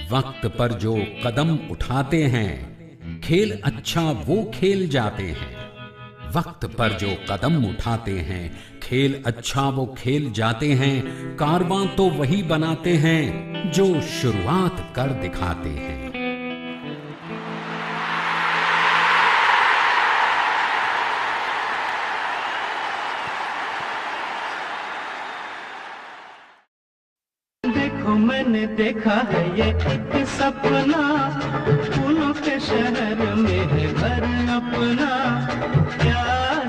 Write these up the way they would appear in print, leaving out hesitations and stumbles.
वक्त पर जो कदम उठाते हैं, खेल अच्छा वो खेल जाते हैं। वक्त पर जो कदम उठाते हैं, खेल अच्छा वो खेल जाते हैं। कारवां तो वही बनाते हैं जो शुरुआत कर दिखाते हैं। मैंने देखा है ये एक सपना, फूलों के शहर में है घर अपना। क्या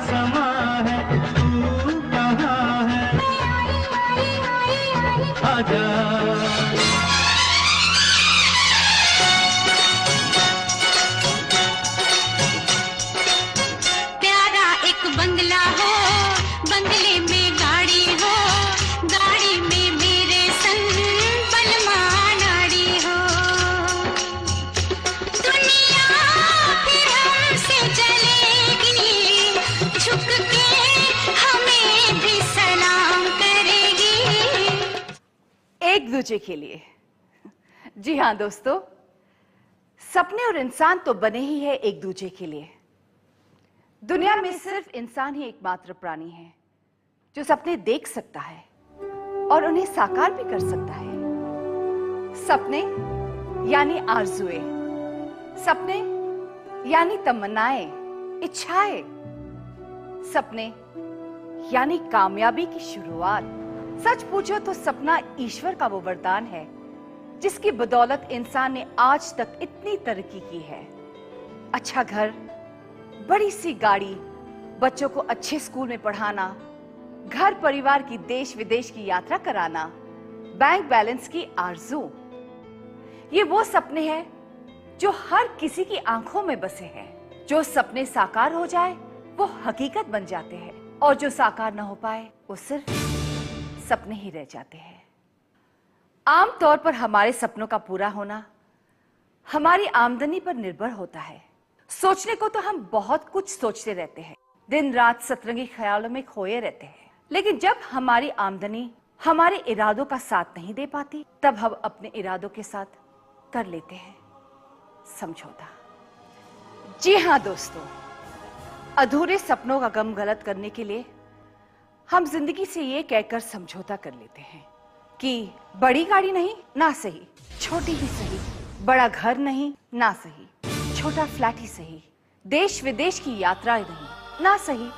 समा है, तू कहाँ है, आजा। प्यारा एक बंगला हो, बंगले में गाड़ी हो, गाड़ी में मेरे संग बलमा नाड़ी हो। दुनिया फिर हमसे चलेगी, झुक के हमें भी सलाम करेगी। एक दूजे के लिए। जी हाँ दोस्तों, सपने और इंसान तो बने ही है एक दूजे के लिए। दुनिया में सिर्फ इंसान ही एकमात्र प्राणी है जो सपने देख सकता है और उन्हें साकार भी कर सकता है। सपने यानी आरज़ुएं, सपने यानी तमन्नाएं, इच्छाएं। सपने यानी कामयाबी की शुरुआत। सच पूछो तो सपना ईश्वर का वो वरदान है जिसकी बदौलत इंसान ने आज तक इतनी तरक्की की है। अच्छा घर, बड़ी सी गाड़ी, बच्चों को अच्छे स्कूल में पढ़ाना, घर परिवार की देश विदेश की यात्रा कराना, बैंक बैलेंस की आरज़ू। ये वो सपने हैं जो हर किसी की आंखों में बसे हैं। जो सपने साकार हो जाए वो हकीकत बन जाते हैं और जो साकार ना हो पाए वो सिर्फ सपने ही रह जाते हैं। आमतौर पर हमारे सपनों का पूरा होना हमारी आमदनी पर निर्भर होता है। सोचने को तो हम बहुत कुछ सोचते रहते हैं, दिन रात सतरंगी ख्यालों में खोए रहते हैं, लेकिन जब हमारी आमदनी हमारे इरादों का साथ नहीं दे पाती, तब हम अपने इरादों के साथ कर लेते हैं समझौता। जी हाँ दोस्तों, अधूरे सपनों का गम गलत करने के लिए हम जिंदगी से ये कहकर समझौता कर लेते हैं कि बड़ी गाड़ी नहीं ना सही, छोटी ही सही, बड़ा घर नहीं ना सही, छोटा फ्लैट ही सही, देश विदेश की यात्राएं नहीं ना सही,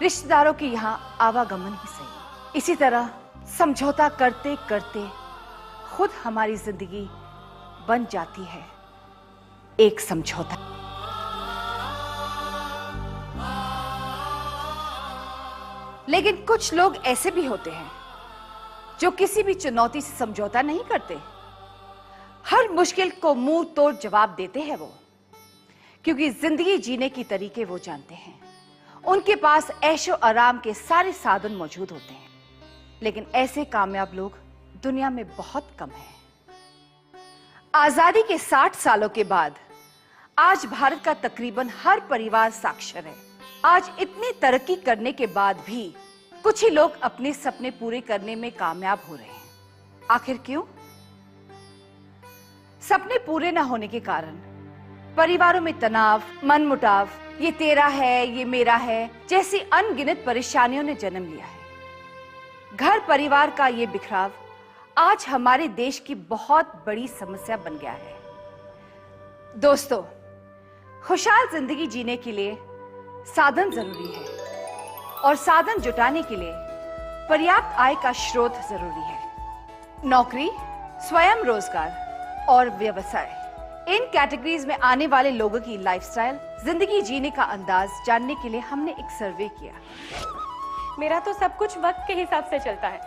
रिश्तेदारों के यहाँ आवागमन ही सही। इसी तरह समझौता करते करते खुद हमारी जिंदगी बन जाती है एक समझौता। लेकिन कुछ लोग ऐसे भी होते हैं जो किसी भी चुनौती से समझौता नहीं करते। हर मुश्किल को मुंह तोड़ जवाब देते हैं वो, क्योंकि जिंदगी जीने की तरीके वो जानते हैं। उनके पास ऐशो आराम के सारे साधन मौजूद होते हैं, लेकिन ऐसे कामयाब लोग दुनिया में बहुत कम हैं। आजादी के 60 सालों के बाद आज भारत का तकरीबन हर परिवार साक्षर है। आज इतनी तरक्की करने के बाद भी कुछ ही लोग अपने सपने पूरे करने में कामयाब हो रहे हैं। आखिर क्यों? सपने पूरे न होने के कारण परिवारों में तनाव, मनमुटाव, ये तेरा है, ये मेरा है जैसी अनगिनत परेशानियों ने जन्म लिया है। घर परिवार का ये बिखराव आज हमारे देश की बहुत बड़ी समस्या बन गया है। दोस्तों, खुशहाल जिंदगी जीने के लिए साधन जरूरी है और साधन जुटाने के लिए पर्याप्त आय का स्रोत जरूरी है। नौकरी, स्वयं रोजगार और व्यवसाय, इन कैटेगरीज में आने वाले लोगों की लाइफस्टाइल, जिंदगी जीने का अंदाज जानने के लिए हमने एक सर्वे किया। मेरा तो सब कुछ वक्त के हिसाब से चलता है।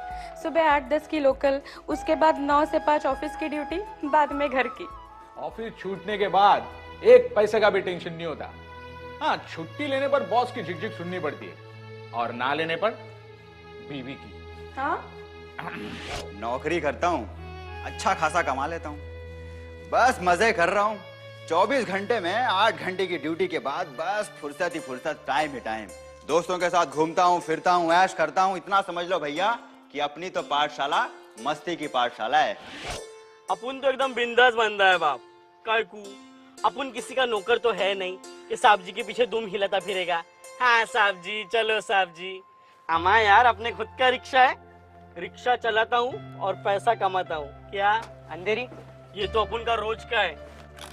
सुबह 8-10 की लोकल, उसके बाद 9 से 5 ऑफिस की ड्यूटी, बाद में घर की। ऑफिस छूटने के बाद एक पैसे का भी टेंशन नहीं होता। हाँ, छुट्टी लेने पर बॉस की झिकझिक सुननी पड़ती है और ना लेने पर बीवी की। हाँ? नौकरी करता हूँ, अच्छा खासा कमा लेता हूँ, बस मजे कर रहा हूँ। 24 घंटे में 8 घंटे की ड्यूटी के बाद बस फुर्सत ही फुर्सत, टाइम ही टाइम। दोस्तों के साथ घूमता हूँ, फिरता हूँ, ऐश करता हूँ। इतना समझ लो भैया कि अपनी तो पाठशाला मस्ती की पाठशाला है। अपन तो एकदम बिंदास बंदा है बाप। काकू अपन किसी का नौकर तो है नहीं कि साहब जी के पीछे दुम हिलाता फिरेगा। हाँ साहब जी, चलो साहब जी। अमा यार अपने खुद का रिक्शा है, रिक्शा चलाता हूँ और पैसा कमाता हूँ। क्या अंधेरी? ये तो अपन का रोज का है,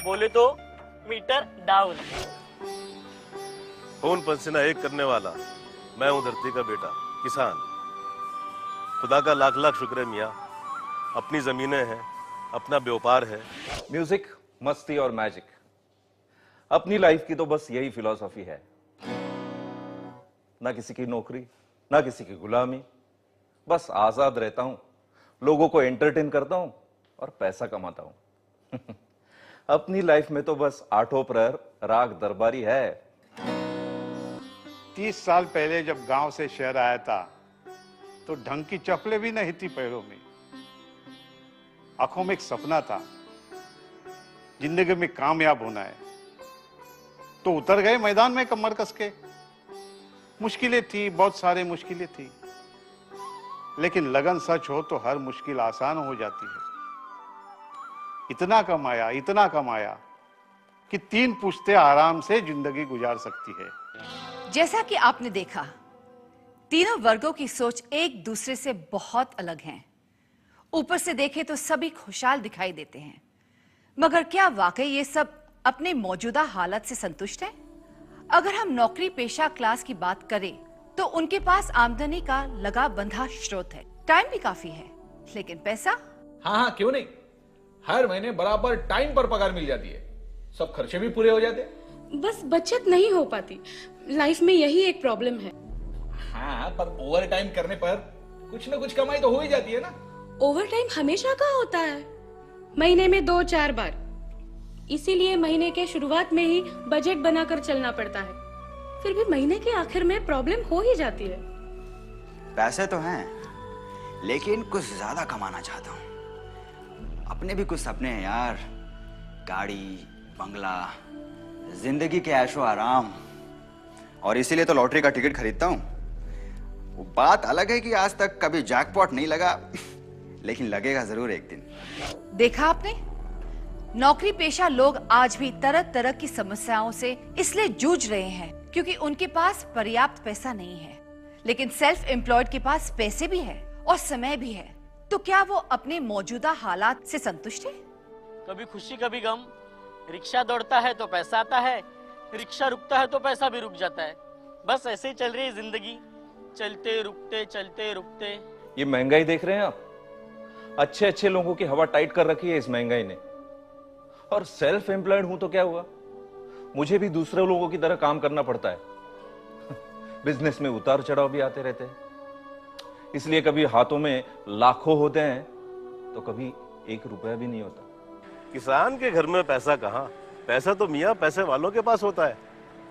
बोले तो मीटर डाउन। खून पसीना एक करने वाला मैं हूँ धरती का बेटा किसान। खुदा का लाख लाख शुक्र है मियाँ, अपनी जमीनें हैं, अपना व्यापार है। म्यूजिक, मस्ती और मैजिक, अपनी लाइफ की तो बस यही फिलॉसफी है। ना किसी की नौकरी, ना किसी की गुलामी, बस आजाद रहता हूं, लोगों को एंटरटेन करता हूं और पैसा कमाता हूं। अपनी लाइफ में तो बस आठों प्रहर राग दरबारी है। 30 साल पहले जब गांव से शहर आया था तो ढंग की चप्पलें भी नहीं थी पैरों में। आंखों में एक सपना था, जिंदगी में कामयाब होना है। तो उतर गए मैदान में कमर कस के। मुश्किलें थी, बहुत सारी मुश्किलें थी, लेकिन लगन सच हो तो हर मुश्किल आसान हो जाती है। इतना कमाया कि 3 पुश्तें आराम से जिंदगी गुजार सकती है। जैसा कि आपने देखा, तीनों वर्गों की सोच एक दूसरे से बहुत अलग हैं। ऊपर से देखें तो सभी खुशहाल दिखाई देते हैं, मगर क्या वाकई ये सब अपने मौजूदा हालत से संतुष्ट हैं? अगर हम नौकरी पेशा क्लास की बात करें तो उनके पास आमदनी का लगा बंधा स्रोत है, टाइम भी काफी है, लेकिन पैसा? हाँ, क्यों नहीं, हर महीने बराबर टाइम पर पगार मिल जाती है, सब खर्चे भी पूरे हो जाते हैं। बस बचत नहीं हो पाती, लाइफ में यही एक प्रॉब्लम है। हाँ, पर ओवर टाइम करने पर कुछ ना कुछ कमाई तो हो ही जाती है ना। ओवर टाइम हमेशा का होता है, महीने में 2-4 बार। इसीलिए महीने के शुरुआत में ही बजट बनाकर चलना पड़ता है, फिर भी महीने के आखिर में प्रॉब्लम हो ही जाती है। पैसे तो हैं, लेकिन कुछ ज्यादा कमाना चाहता हूँ। अपने भी कुछ सपने हैं यार, गाड़ी, बंगला, जिंदगी के ऐशो आराम, और इसीलिए तो लॉटरी का टिकट खरीदता हूँ। वो बात अलग है कि आज तक कभी जैकपॉट नहीं लगा, लेकिन लगेगा जरूर एक दिन। देखा आपने, नौकरी पेशा लोग आज भी तरह तरह की समस्याओं से इसलिए जूझ रहे हैं क्योंकि उनके पास पर्याप्त पैसा नहीं है। लेकिन सेल्फ एम्प्लॉयड के पास पैसे भी है और समय भी है, तो क्या वो अपने मौजूदा हालात से संतुष्ट है? कभी खुशी कभी गम। रिक्शा दौड़ता है तो पैसा आता है, रिक्शा रुकता है तो पैसा भी रुक जाता है। बस ऐसे ही चल रही है जिंदगी, चलते रुकते। ये महंगाई देख रहे हैं आप, अच्छे अच्छे लोगों की हवा टाइट कर रखी है इस महंगाई ने। और सेल्फ एम्प्लॉयड हूं तो क्या हुआ, मुझे भी दूसरे लोगों की तरह काम करना पड़ता है। बिजनेस में उतार चढ़ाव भी आते रहते हैं, इसलिए कभी हाथों में लाखों होते हैं तो कभी 1 रुपया भी नहीं होता। किसान के घर में पैसा कहाँ, पैसा तो मियाँ पैसे वालों के पास होता है।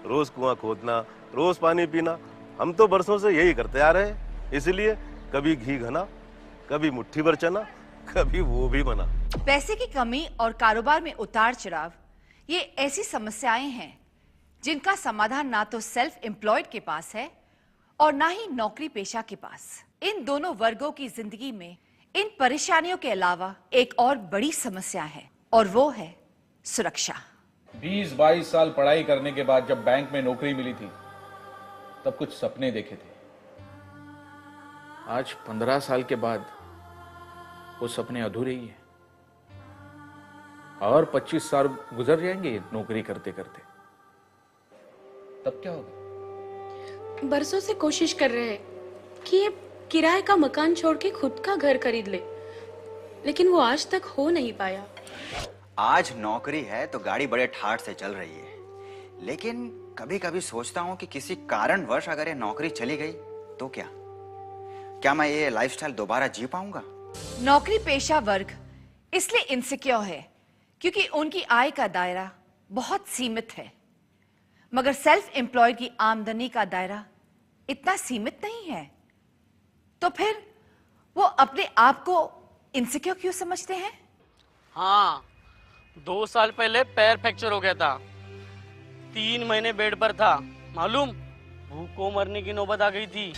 रोज कुआं खोदना, रोज पानी पीना, हम तो बरसों से यही करते आ रहे हैं। इसलिए कभी घी घना, कभी मुट्ठी भर चना, कभी वो भी बना। पैसे की कमी और कारोबार में उतार चढ़ाव, ये ऐसी समस्याएं हैं जिनका समाधान ना तो सेल्फ एम्प्लॉयड के पास है और ना ही नौकरी पेशा के पास। इन दोनों वर्गों की जिंदगी में इन परेशानियों के अलावा एक और बड़ी समस्या है, और वो है सुरक्षा। 20-22 साल पढ़ाई करने के बाद जब बैंक में नौकरी मिली थी, तब कुछ सपने देखे थे। आज 15 साल के बाद वो सपने अधूरे ही हैं, और 25 साल गुजर जाएंगे नौकरी करते करते, तब क्या होगा? बरसों से कोशिश कर रहे हैं कि ये किराए का मकान छोड़ के खुद का घर खरीद ले, लेकिन वो आज तक हो नहीं पाया। आज नौकरी है तो गाड़ी बड़े ठाठ से चल रही है, लेकिन कभी कभी सोचता हूं कि किसी कारणवश अगर ये नौकरी चली गई तो क्या मैं ये लाइफस्टाइल दोबारा जी पाऊंगा? नौकरी पेशा वर्ग इसलिए इनसिक्योर है क्योंकि उनकी आय का दायरा बहुत सीमित है, मगर सेल्फ एम्प्लॉयड की आमदनी का दायरा इतना सीमित नहीं है। तो फिर वो अपने आप को इनसिक्योर क्यों समझते हैं? हाँ, 2 साल पहले पैर फ्रैक्चर हो गया था, 3 महीने बेड पर था। मालूम, भूख को मरने की नौबत आ गई थी।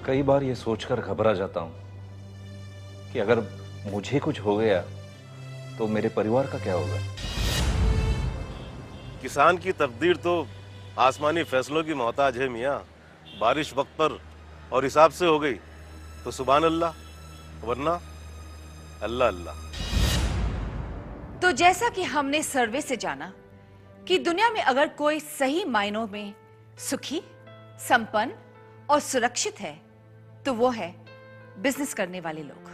कई बार ये सोचकर घबरा जाता हूं कि अगर मुझे कुछ हो गया तो मेरे परिवार का क्या होगा? किसान की तकदीर तो आसमानी फैसलों की मोहताज है मियाँ। बारिश वक्त पर और हिसाब से हो गई तो सुभान अल्लाह, वरना अल्लाह अल्लाह। तो जैसा कि हमने सर्वे से जाना कि दुनिया में अगर कोई सही मायनों में सुखी, संपन्न और सुरक्षित है तो वो है बिजनेस करने वाले लोग।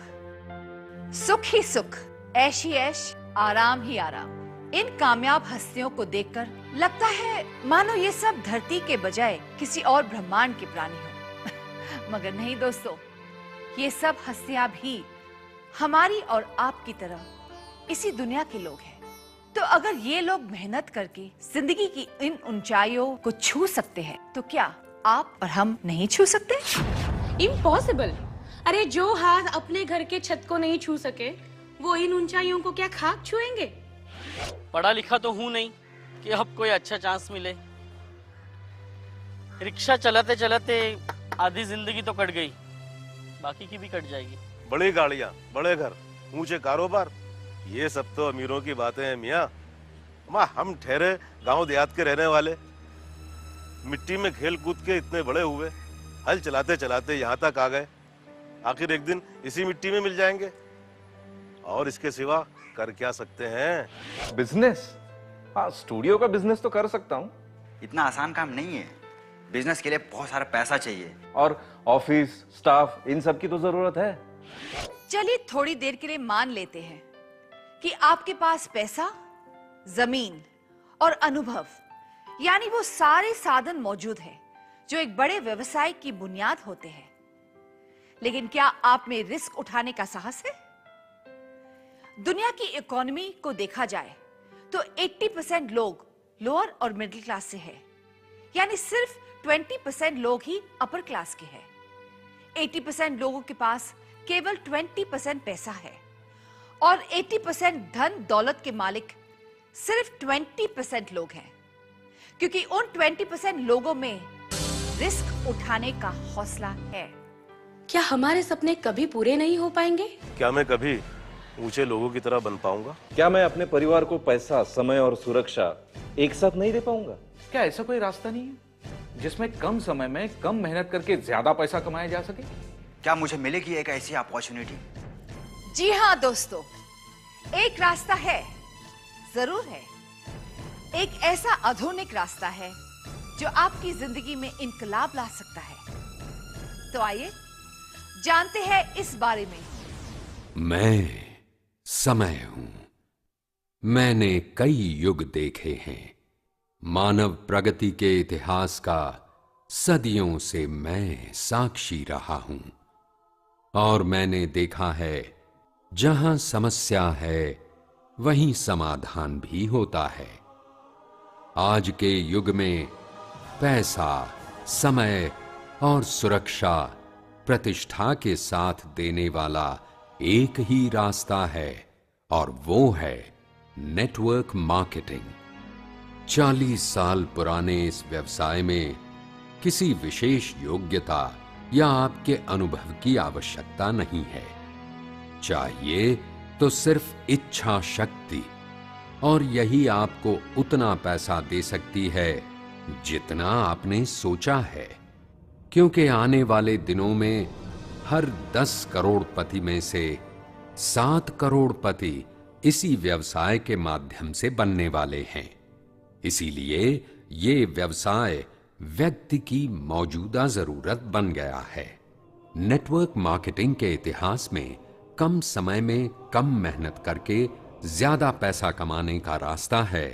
सुख ही सुख, ऐश ही ऐश, आराम ही आराम। इन कामयाब हस्तियों को देखकर लगता है मानो ये सब धरती के बजाय किसी और ब्रह्मांड के प्राणी हो। मगर नहीं दोस्तों, ये सब हस्तियां भी हमारी और आपकी तरह इसी दुनिया के लोग हैं। तो अगर ये लोग मेहनत करके जिंदगी की इन ऊंचाइयों को छू सकते हैं तो क्या आप और हम नहीं छू सकते? इम्पॉसिबल। अरे जो हाथ अपने घर के छत को नहीं छू सके वो इन ऊंचाइयों को क्या खाक छुएंगे? पढ़ा लिखा तो हूं नहीं कि अब कोई अच्छा चांस मिले। रिक्शा चलाते चलाते आधी जिंदगी तो कट गई, बाकी की भी कट जाएगी। बड़ी गाड़ियां, बड़े घर, ऊंचे कारोबार, ये सब तो अमीरों की बातें हैं मियाँ। हम ठहरे गांव देहात के रहने वाले मिट्टी में खेल कूद के इतने बड़े हुए, हल चलाते चलाते यहाँ तक आ गए। आखिर एक दिन इसी मिट्टी में मिल जाएंगे और इसके सिवा कर क्या सकते हैं? बिजनेस? हाँ, स्टूडियो का बिजनेस तो कर सकता हूँ। इतना आसान काम नहीं है। बिजनेस के लिए बहुत सारा पैसा चाहिए और ऑफिस स्टाफ, इन सब की तो जरूरत है। चलिए थोड़ी देर के लिए मान लेते हैं कि आपके पास पैसा, जमीन और अनुभव, यानी वो सारे साधन मौजूद हैं जो एक बड़े व्यवसाय की बुनियाद होते हैं। लेकिन क्या आप में रिस्क उठाने का साहस है? दुनिया की इकोनॉमी को देखा जाए तो 80% लोग लोअर और मिडिल क्लास से है, यानी सिर्फ 20% लोग ही अपर क्लास के हैं। 80% लोगों के पास केवल 20% पैसा है और 80% धन दौलत के मालिक सिर्फ 20% लोग हैं, क्योंकि उन 20% लोगों में रिस्क उठाने का हौसला है। क्या हमारे सपने कभी पूरे नहीं हो पाएंगे? क्या मैं कभी ऊंचे लोगों की तरह बन पाऊंगा? क्या मैं अपने परिवार को पैसा, समय और सुरक्षा एक साथ नहीं दे पाऊंगा? क्या ऐसा कोई रास्ता नहीं है जिसमें कम समय में कम मेहनत करके ज्यादा पैसा कमाया जा सके? क्या मुझे मिलेगी एक ऐसी अपॉर्चुनिटी? जी हाँ दोस्तों, एक रास्ता है, जरूर है। एक ऐसा आधुनिक रास्ता है जो आपकी जिंदगी में इनकलाब ला सकता है। तो आइए जानते हैं इस बारे में। मैं समय हूं। मैंने कई युग देखे हैं। मानव प्रगति के इतिहास का सदियों से मैं साक्षी रहा हूं और मैंने देखा है जहां समस्या है वहीं समाधान भी होता है। आज के युग में पैसा, समय और सुरक्षा प्रतिष्ठा के साथ देने वाला एक ही रास्ता है और वो है नेटवर्क मार्केटिंग। 40 साल पुराने इस व्यवसाय में किसी विशेष योग्यता या आपके अनुभव की आवश्यकता नहीं है। चाहिए तो सिर्फ इच्छा शक्ति, और यही आपको उतना पैसा दे सकती है जितना आपने सोचा है। क्योंकि आने वाले दिनों में हर 10 करोड़पति में से 7 करोड़पति इसी व्यवसाय के माध्यम से बनने वाले हैं। इसीलिए ये व्यवसाय व्यक्ति की मौजूदा जरूरत बन गया है। नेटवर्क मार्केटिंग के इतिहास में कम समय में कम मेहनत करके ज्यादा पैसा कमाने का रास्ता है